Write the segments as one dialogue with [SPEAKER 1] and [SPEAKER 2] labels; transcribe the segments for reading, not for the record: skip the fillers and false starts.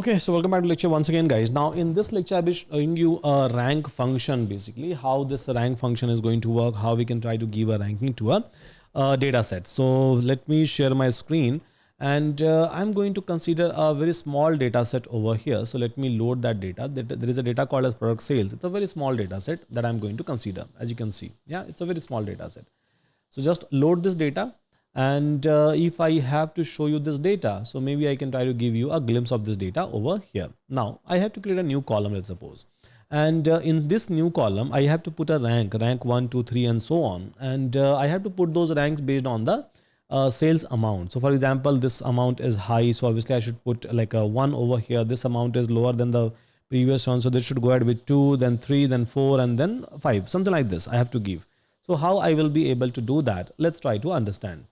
[SPEAKER 1] Okay, so welcome back to lecture once again, guys. Now in this lecture, I'll be showing you a rank function, basically how this rank function is going to work, how we can try to give a ranking to a data set. So let me share my screen, and I'm going to consider a very small data set over here. So let me load that data. There is a data called as product sales. It's a very small data set that I'm going to consider. As you can see, yeah, it's a very small data set. So just load this data. And if I have to show you this data, so maybe I can try to give you a glimpse of this data over here. Now I have to create a new column, let's suppose. And in this new column, I have to put a rank 1, 2, 3, and so on. And I have to put those ranks based on the sales amount. So for example, this amount is high. So obviously I should put like a 1 over here. This amount is lower than the previous one. So this should go ahead with 2, then 3, then 4, and then 5, something like this I have to give. So how I will be able to do that? Let's try to understand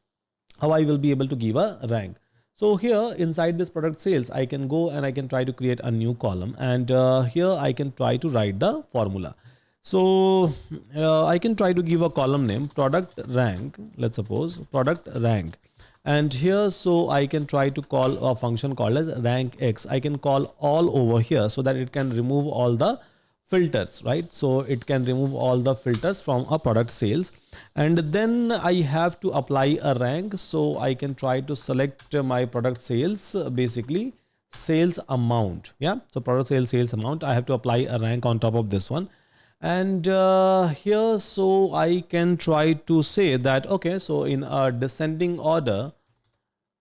[SPEAKER 1] how I will be able to give a rank. So here inside this product sales, I can go and I can try to create a new column, and here I can try to write the formula. So I can try to give a column name product rank, let's suppose product rank, and here so I can try to call a function called as rank x. I can call all over here so that it can remove all the filters, right? So it can remove all the filters from a product sales, and then I have to apply a rank. So I can try to select my product sales, basically sales amount. Yeah, so product sales amount, I have to apply a rank on top of this one. And here so I can try to say that, okay, so in a descending order,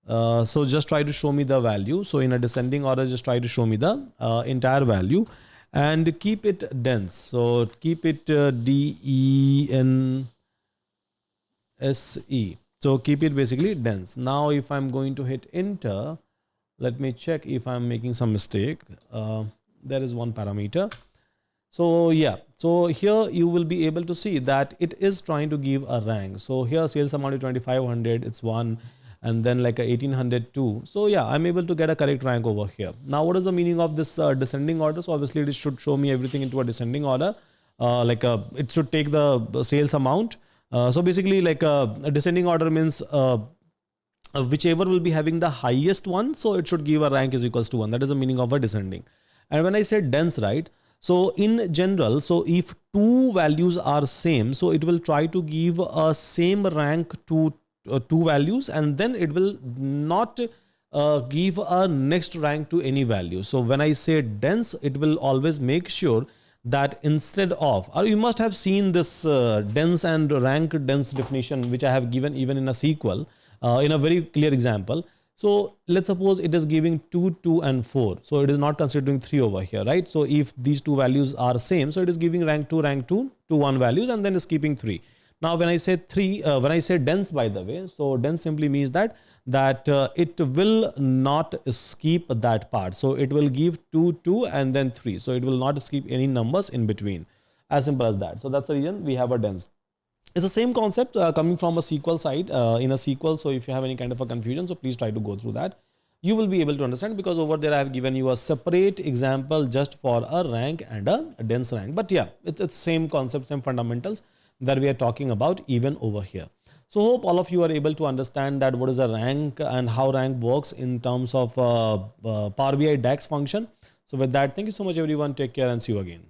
[SPEAKER 1] so just try to show me the value. So in a descending order, just try to show me the entire value and keep it dense. So keep it DENSE. So keep it basically dense. Now if I'm going to hit enter, let me check if I'm making some mistake. There is one parameter. So yeah, so here you will be able to see that it is trying to give a rank. So here sales amount is 2500, it's 1, and then like a 1802. So yeah, I'm able to get a correct rank over here. Now what is the meaning of this descending order? So obviously it should show me everything into a descending order. It should take the sales amount. So basically like a descending order means whichever will be having the highest one, so it should give a rank is equals to 1. That is the meaning of a descending. And when I say dense, right, so in general, so if two values are same, so it will try to give a same rank to two values, and then it will not give a next rank to any value. So when I say dense, it will always make sure that instead of, or you must have seen this dense and rank dense definition, which I have given even in a SQL in a very clear example. So let's suppose it is giving 2, 2, and 4. So it is not considering 3 over here, right? So if these two values are same, so it is giving rank 2, 1 values, and then is keeping 3. Now when I say when I say dense, by the way, so dense simply means that it will not skip that part. So it will give 2, 2, and then 3. So it will not skip any numbers in between. As simple as that. So that's the reason we have a dense. It's the same concept coming from a SQL side in a SQL. So if you have any kind of a confusion, so please try to go through that. You will be able to understand, because over there I have given you a separate example just for a rank and a dense rank. But yeah, it's same concept, same fundamentals that we are talking about even over here. So hope all of you are able to understand that what is a rank and how rank works in terms of Power BI DAX function. So with that, thank you so much everyone. Take care and see you again.